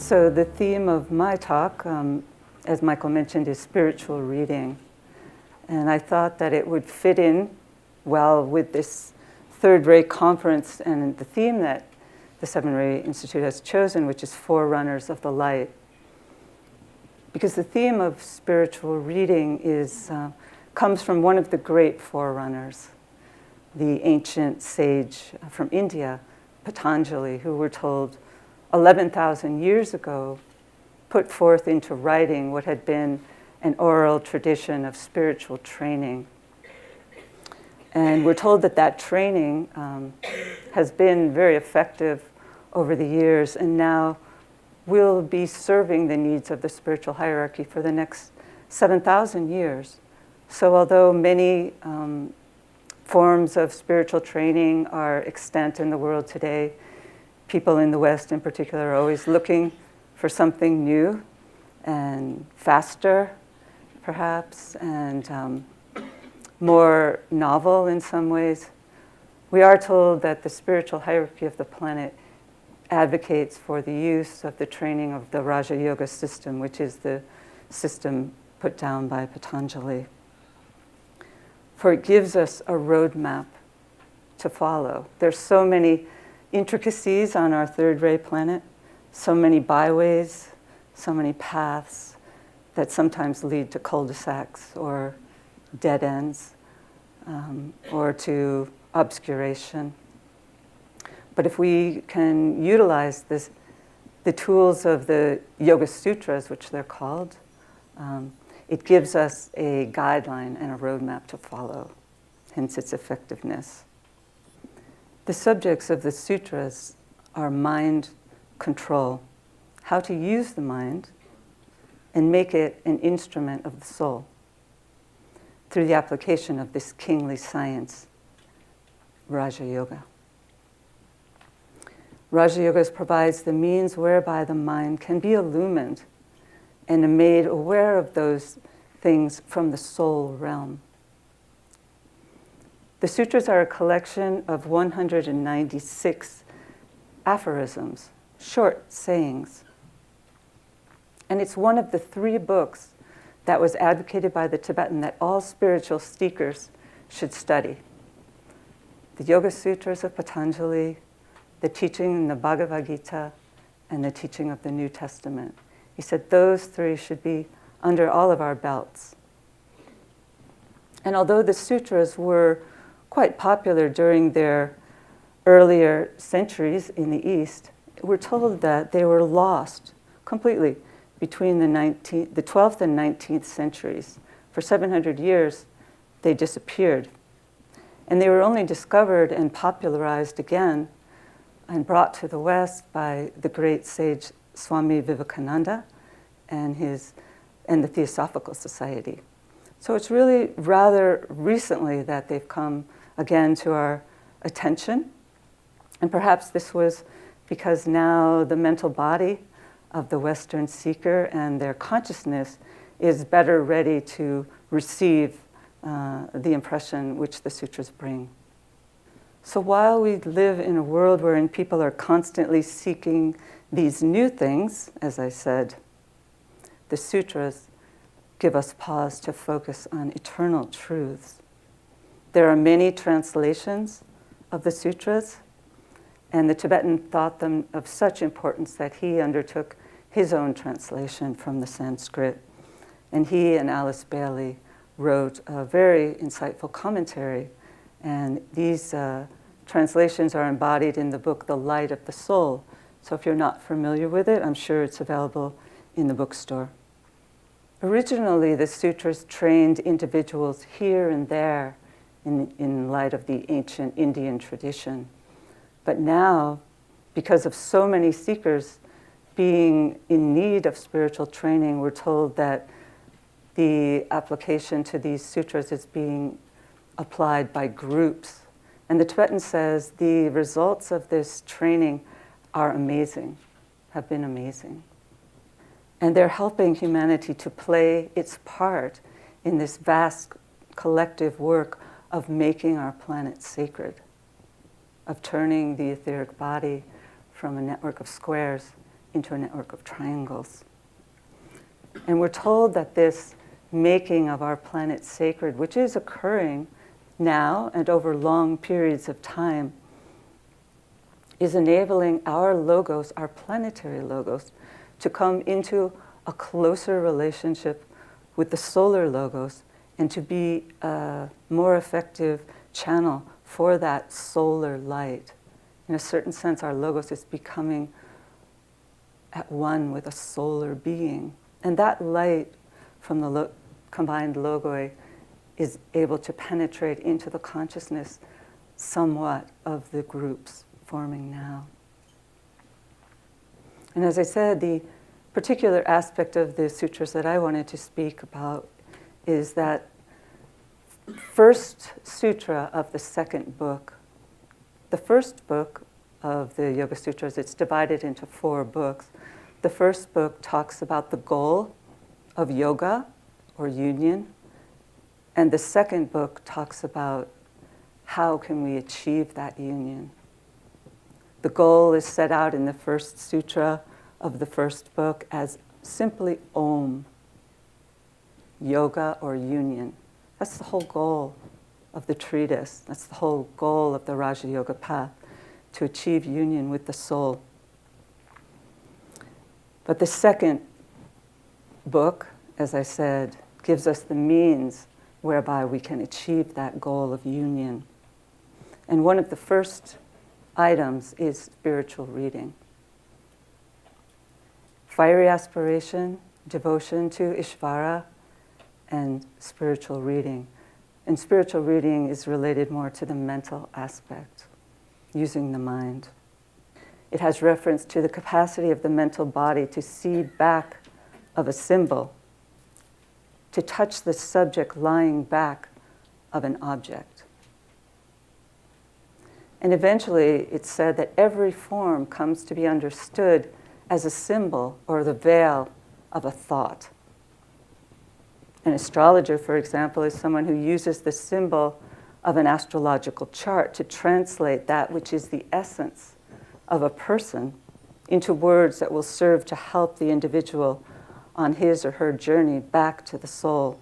So the theme of my talk, as Michael mentioned, is spiritual reading. And I thought that it would fit in well with this Third Ray Conference and the theme that the Seven Ray Institute has chosen, which is Forerunners of the Light. Because the theme of spiritual reading comes from one of the great forerunners, the ancient sage from India, Patanjali, who we're told 11,000 years ago put forth into writing what had been an oral tradition of spiritual training. And we're told that that training has been very effective over the years and now will be serving the needs of the spiritual hierarchy for the next 7,000 years. So although many forms of spiritual training are extant in the world today, people in the West in particular are always looking for something new and faster, perhaps, and more novel in some ways. We are told that the spiritual hierarchy of the planet advocates for the use of the training of the Raja Yoga system, which is the system put down by Patanjali. For it gives us a roadmap to follow. There's so many intricacies on our third ray planet, so many byways, so many paths that sometimes lead to cul-de-sacs or dead ends or to obscuration. But if we can utilize the tools of the Yoga Sutras, which they're called, it gives us a guideline and a roadmap to follow, hence its effectiveness. The subjects of the sutras are mind control, how to use the mind and make it an instrument of the soul through the application of this kingly science, Raja Yoga. Raja Yoga provides the means whereby the mind can be illumined and made aware of those things from the soul realm. The sutras are a collection of 196 aphorisms, short sayings. And it's one of the 3 books that was advocated by the Tibetan that all spiritual seekers should study. The Yoga Sutras of Patanjali, the teaching in the Bhagavad Gita, and the teaching of the New Testament. He said those 3 should be under all of our belts. And although the sutras were quite popular during their earlier centuries in the East, we're told that they were lost completely between the 12th and 19th centuries. For 700 years, they disappeared. And they were only discovered and popularized again and brought to the West by the great sage Swami Vivekananda and the Theosophical Society. So it's really rather recently that they've come again to our attention. And perhaps this was because now the mental body of the Western seeker and their consciousness is better ready to receive the impression which the sutras bring. So while we live in a world wherein people are constantly seeking these new things, as I said, the sutras give us pause to focus on eternal truths. There are many translations of the sutras, and the Tibetan thought them of such importance that he undertook his own translation from the Sanskrit. And he and Alice Bailey wrote a very insightful commentary. And these translations are embodied in the book, The Light of the Soul. So if you're not familiar with it, I'm sure it's available in the bookstore. Originally, the sutras trained individuals here and there in light of the ancient Indian tradition. But now, because of so many seekers being in need of spiritual training, we're told that the application to these sutras is being applied by groups. And the Tibetan says the results of this training are amazing, have been amazing. And they're helping humanity to play its part in this vast collective work of making our planet sacred, of turning the etheric body from a network of squares into a network of triangles. And we're told that this making of our planet sacred, which is occurring now and over long periods of time, is enabling our logos, our planetary logos, to come into a closer relationship with the solar logos and to be a more effective channel for that solar light. In a certain sense, our logos is becoming at one with a solar being. And that light from the combined logoi is able to penetrate into the consciousness somewhat of the groups forming now. And as I said, the particular aspect of the sutras that I wanted to speak about is that first sutra of the second book. The first book of the Yoga Sutras, it's divided into 4 books. The first book talks about the goal of yoga or union, and the second book talks about how can we achieve that union. The goal is set out in the first sutra of the first book as simply Om, yoga or union. That's the whole goal of the treatise. That's the whole goal of the Raja Yoga path, to achieve union with the soul. But the second book, as I said, gives us the means whereby we can achieve that goal of union. And one of the first items is spiritual reading. Fiery aspiration, devotion to Ishvara, and spiritual reading. And spiritual reading is related more to the mental aspect, using the mind. It has reference to the capacity of the mental body to see back of a symbol, to touch the subject lying back of an object. And eventually it's said that every form comes to be understood as a symbol or the veil of a thought. An astrologer, for example, is someone who uses the symbol of an astrological chart to translate that which is the essence of a person into words that will serve to help the individual on his or her journey back to the soul.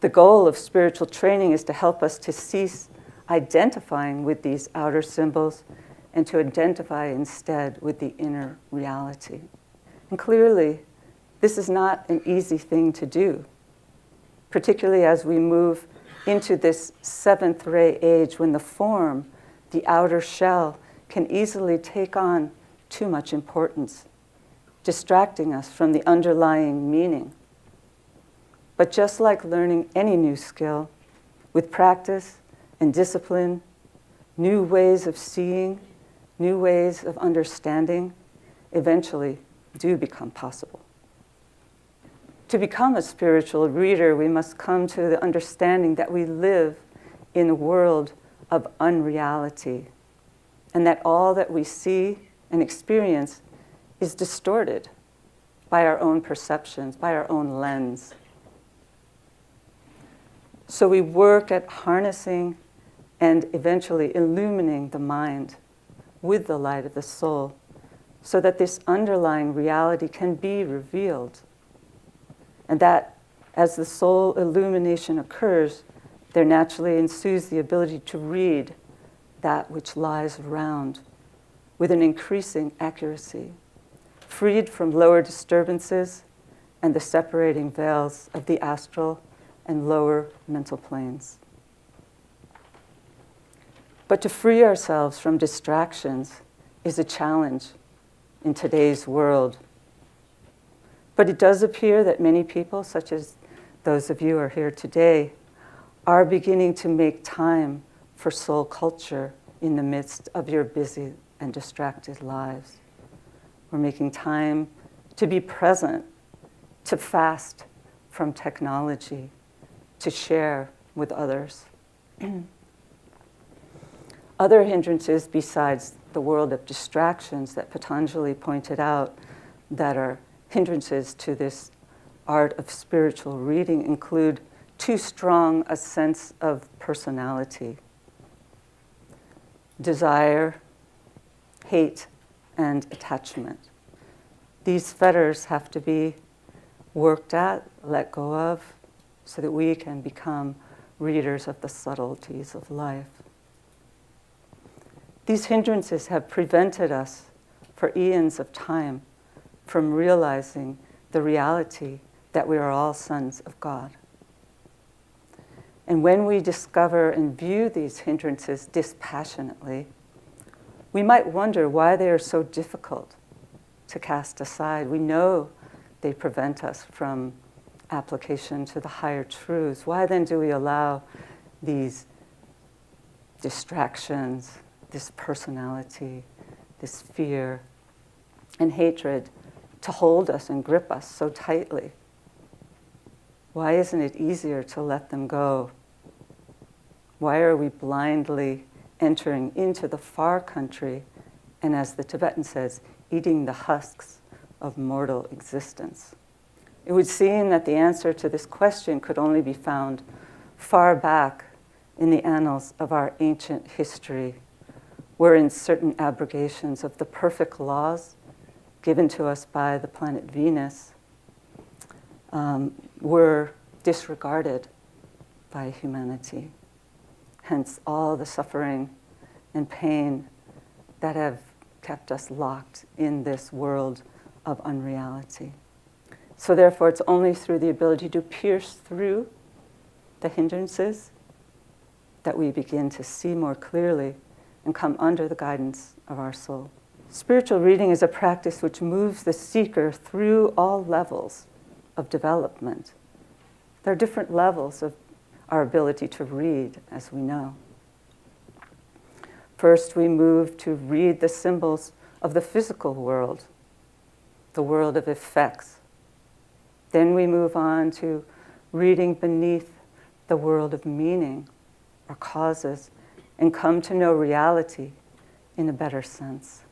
The goal of spiritual training is to help us to cease identifying with these outer symbols and to identify instead with the inner reality. And clearly, this is not an easy thing to do, particularly as we move into this seventh ray age when the form, the outer shell, can easily take on too much importance, distracting us from the underlying meaning. But just like learning any new skill, with practice and discipline, new ways of seeing, new ways of understanding, eventually do become possible. To become a spiritual reader, we must come to the understanding that we live in a world of unreality, and that all that we see and experience is distorted by our own perceptions, by our own lens. So we work at harnessing and eventually illumining the mind with the light of the soul, so that this underlying reality can be revealed. And that as the soul illumination occurs, there naturally ensues the ability to read that which lies around with an increasing accuracy, freed from lower disturbances and the separating veils of the astral and lower mental planes. But to free ourselves from distractions is a challenge in today's world. But it does appear that many people, such as those of you who are here today, are beginning to make time for soul culture in the midst of your busy and distracted lives. We're making time to be present, to fast from technology, to share with others. Other hindrances besides the world of distractions that Patanjali pointed out that are hindrances to this art of spiritual reading include too strong a sense of personality, desire, hate, and attachment. These fetters have to be worked at, let go of, so that we can become readers of the subtleties of life. These hindrances have prevented us for eons of time from realizing the reality that we are all sons of God. And when we discover and view these hindrances dispassionately, we might wonder why they are so difficult to cast aside. We know they prevent us from application to the higher truths. Why then do we allow these distractions, this personality, this fear and hatred to hold us and grip us so tightly? Why isn't it easier to let them go? Why are we blindly entering into the far country and, as the Tibetan says, eating the husks of mortal existence? It would seem that the answer to this question could only be found far back in the annals of our ancient history, wherein certain abrogations of the perfect laws given to us by the planet Venus were disregarded by humanity. Hence all the suffering and pain that have kept us locked in this world of unreality. So therefore, it's only through the ability to pierce through the hindrances that we begin to see more clearly and come under the guidance of our soul. Spiritual reading is a practice which moves the seeker through all levels of development. There are different levels of our ability to read, as we know. First, we move to read the symbols of the physical world, the world of effects. Then we move on to reading beneath the world of meaning or causes and come to know reality in a better sense.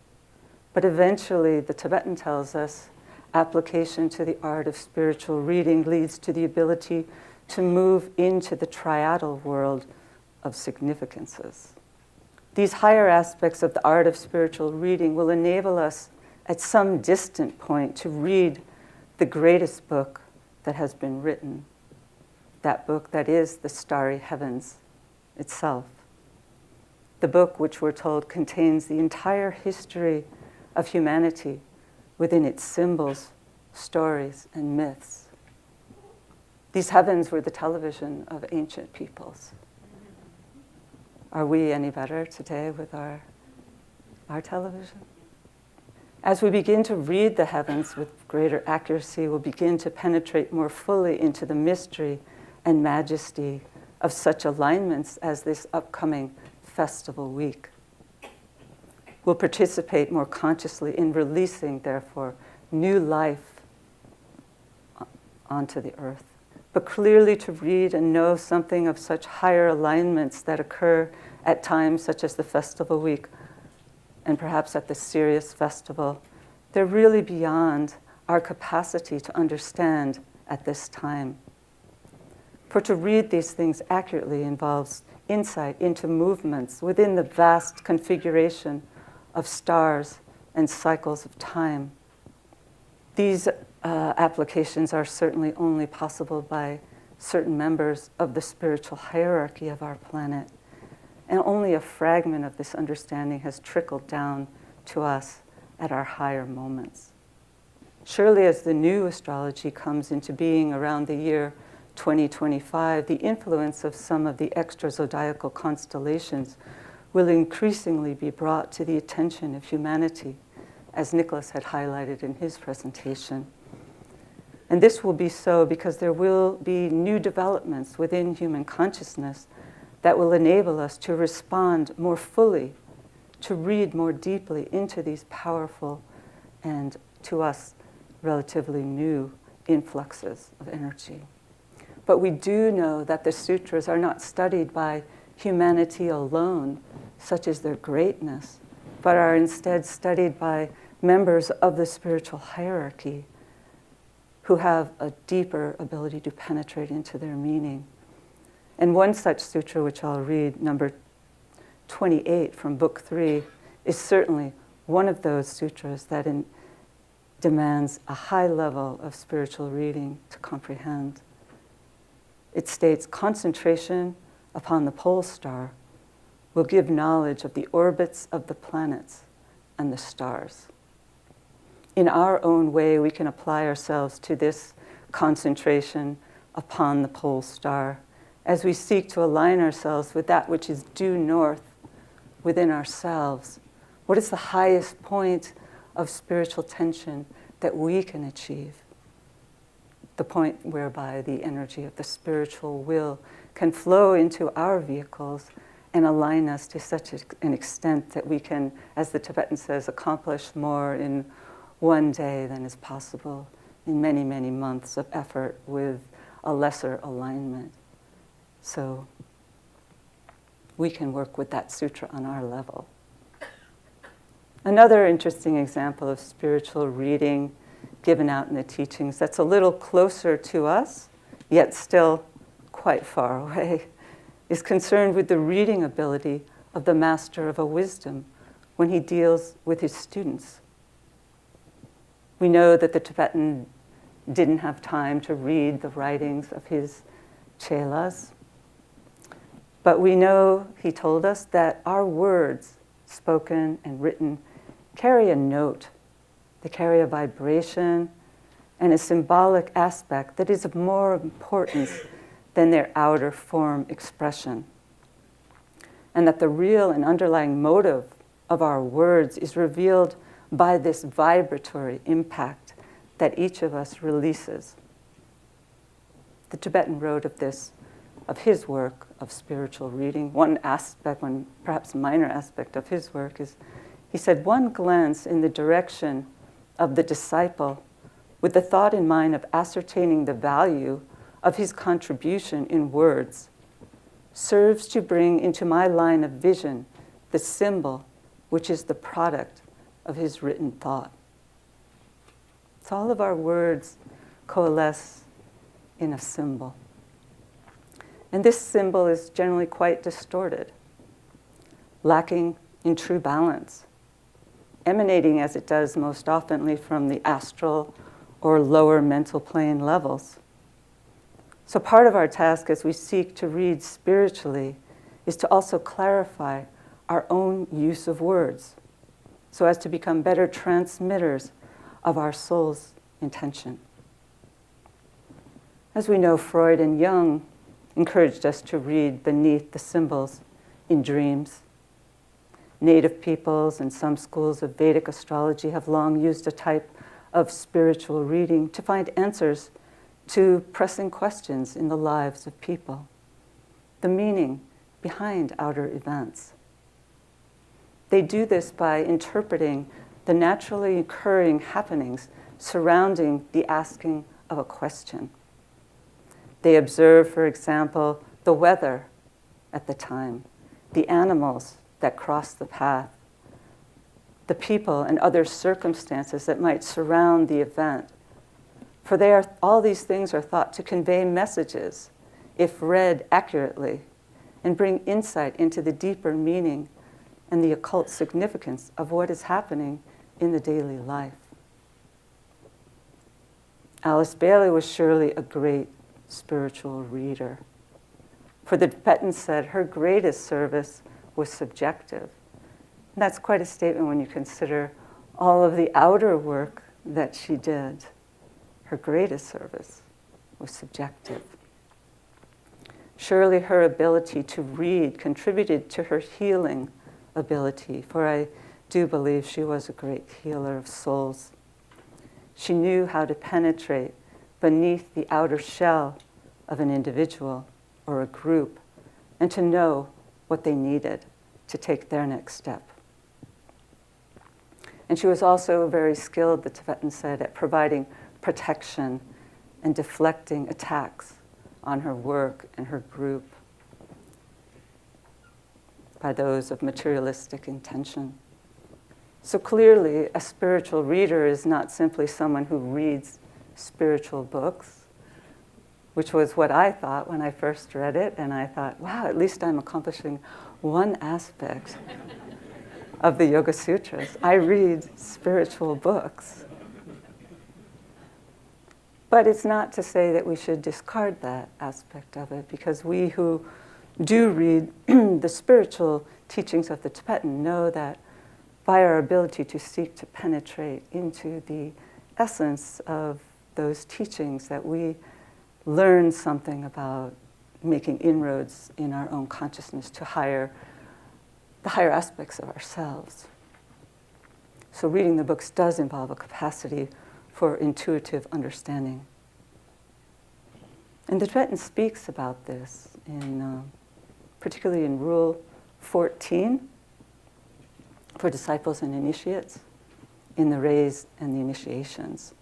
But eventually, the Tibetan tells us, application to the art of spiritual reading leads to the ability to move into the triadal world of significances. These higher aspects of the art of spiritual reading will enable us at some distant point to read the greatest book that has been written, that book that is the starry heavens itself. The book which we're told contains the entire history of humanity within its symbols, stories, and myths. These heavens were the television of ancient peoples. Are we any better today with our television? As we begin to read the heavens with greater accuracy, we'll begin to penetrate more fully into the mystery and majesty of such alignments as this upcoming festival week. We'll participate more consciously in releasing, therefore, new life onto the earth. But clearly to read and know something of such higher alignments that occur at times such as the festival week and perhaps at the Sirius festival, they're really beyond our capacity to understand at this time. For to read these things accurately involves insight into movements within the vast configuration of stars and cycles of time. These applications are certainly only possible by certain members of the spiritual hierarchy of our planet, and only a fragment of this understanding has trickled down to us at our higher moments. Surely as the new astrology comes into being around the year 2025, the influence of some of the extra-zodiacal constellations will increasingly be brought to the attention of humanity, as Nicholas had highlighted in his presentation. And this will be so because there will be new developments within human consciousness that will enable us to respond more fully, to read more deeply into these powerful and, to us, relatively new influxes of energy. But we do know that the sutras are not studied by humanity alone, such as their greatness, but are instead studied by members of the spiritual hierarchy who have a deeper ability to penetrate into their meaning. And one such sutra, which I'll read, number 28 from Book 3, is certainly one of those sutras that demands a high level of spiritual reading to comprehend. It states, concentration upon the pole star will give knowledge of the orbits of the planets and the stars. In our own way, we can apply ourselves to this concentration upon the pole star as we seek to align ourselves with that which is due north within ourselves. What is the highest point of spiritual tension that we can achieve? The point whereby the energy of the spiritual will can flow into our vehicles and align us to such an extent that we can, as the Tibetan says, accomplish more in one day than is possible in many, many months of effort with a lesser alignment. So we can work with that sutra on our level. Another interesting example of spiritual reading given out in the teachings that's a little closer to us, yet still quite far away, is concerned with the reading ability of the master of a wisdom when he deals with his students. We know that the Tibetan didn't have time to read the writings of his chelas, but we know, he told us, that our words, spoken and written, carry a note. They carry a vibration and a symbolic aspect that is of more importance than their outer form expression. And that the real and underlying motive of our words is revealed by this vibratory impact that each of us releases. The Tibetan wrote of his work of spiritual reading, one perhaps minor aspect of his work is, he said, one glance in the direction of the disciple with the thought in mind of ascertaining the value of his contribution in words serves to bring into my line of vision the symbol which is the product of his written thought. So all of our words coalesce in a symbol. And this symbol is generally quite distorted, lacking in true balance, emanating as it does most oftenly from the astral or lower mental plane levels. So part of our task as we seek to read spiritually is to also clarify our own use of words so as to become better transmitters of our soul's intention. As we know, Freud and Jung encouraged us to read beneath the symbols in dreams. Native peoples and some schools of Vedic astrology have long used a type of spiritual reading to find answers to pressing questions in the lives of people, the meaning behind outer events. They do this by interpreting the naturally occurring happenings surrounding the asking of a question. They observe, for example, the weather at the time, the animals that cross the path, the people and other circumstances that might surround the event. For all these things are thought to convey messages, if read accurately, and bring insight into the deeper meaning and the occult significance of what is happening in the daily life. Alice Bailey was surely a great spiritual reader. For the Tibetan said her greatest service was subjective. And that's quite a statement when you consider all of the outer work that she did. Her greatest service was subjective. Surely her ability to read contributed to her healing ability, for I do believe she was a great healer of souls. She knew how to penetrate beneath the outer shell of an individual or a group and to know what they needed to take their next step. And she was also very skilled, the Tibetan said, at providing protection and deflecting attacks on her work and her group by those of materialistic intention. So clearly, a spiritual reader is not simply someone who reads spiritual books, which was what I thought when I first read it, and I thought, wow, at least I'm accomplishing one aspect of the Yoga Sutras. I read spiritual books. But it's not to say that we should discard that aspect of it, because we who do read the spiritual teachings of the Tibetan know that by our ability to seek to penetrate into the essence of those teachings, that we learn something about making inroads in our own consciousness to the higher aspects of ourselves. So reading the books does involve a capacity for intuitive understanding. And the Tibetan speaks about this, particularly in Rule 14, for disciples and initiates, in the rays and the initiations.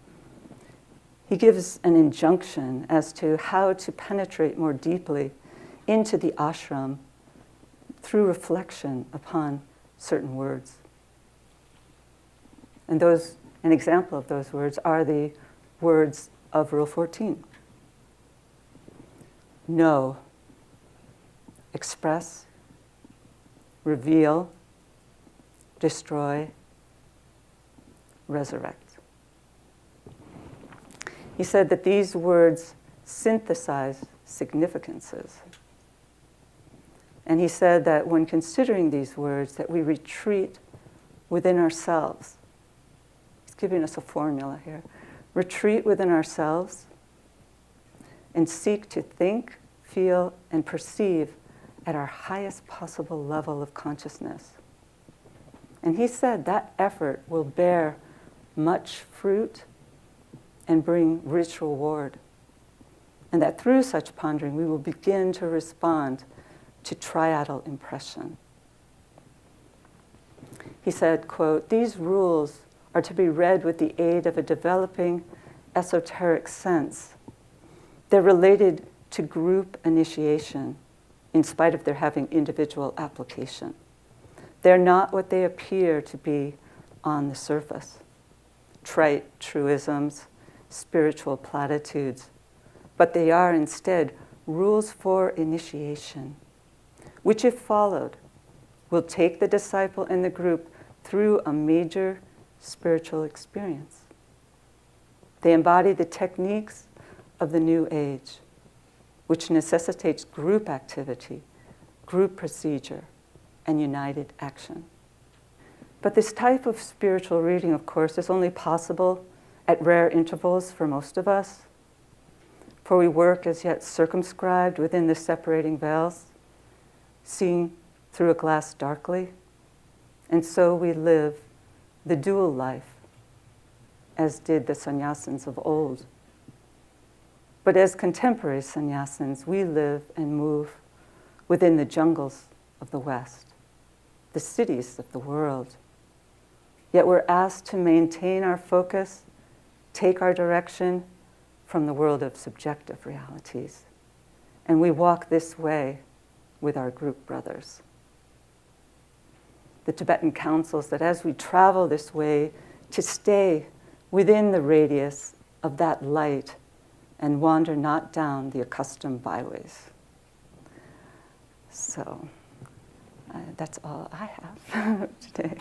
He gives an injunction as to how to penetrate more deeply into the ashram through reflection upon certain words. And an example of those words are the words of Rule 14. Know, express, reveal, destroy, resurrect. He said that these words synthesize significances. And he said that when considering these words, that we retreat within ourselves. He's giving us a formula here. Retreat within ourselves and seek to think, feel, and perceive at our highest possible level of consciousness. And he said that effort will bear much fruit and bring rich reward. And that through such pondering, we will begin to respond to triadal impression. He said, quote, "These rules are to be read with the aid of a developing esoteric sense. They're related to group initiation, in spite of their having individual application. They're not what they appear to be on the surface. Trite truisms, spiritual platitudes, but they are instead rules for initiation, which if followed, will take the disciple and the group through a major spiritual experience. They embody the techniques of the New Age, which necessitates group activity, group procedure, and united action." But this type of spiritual reading, of course, is only possible at rare intervals for most of us, for we work as yet circumscribed within the separating veils, seeing through a glass darkly, and so we live the dual life, as did the sannyasins of old. But as contemporary sannyasins, we live and move within the jungles of the West, the cities of the world. Yet we're asked to maintain our focus, take our direction from the world of subjective realities. And we walk this way with our group brothers. The Tibetan counsels that as we travel this way, to stay within the radius of that light and wander not down the accustomed byways. So that's all I have today.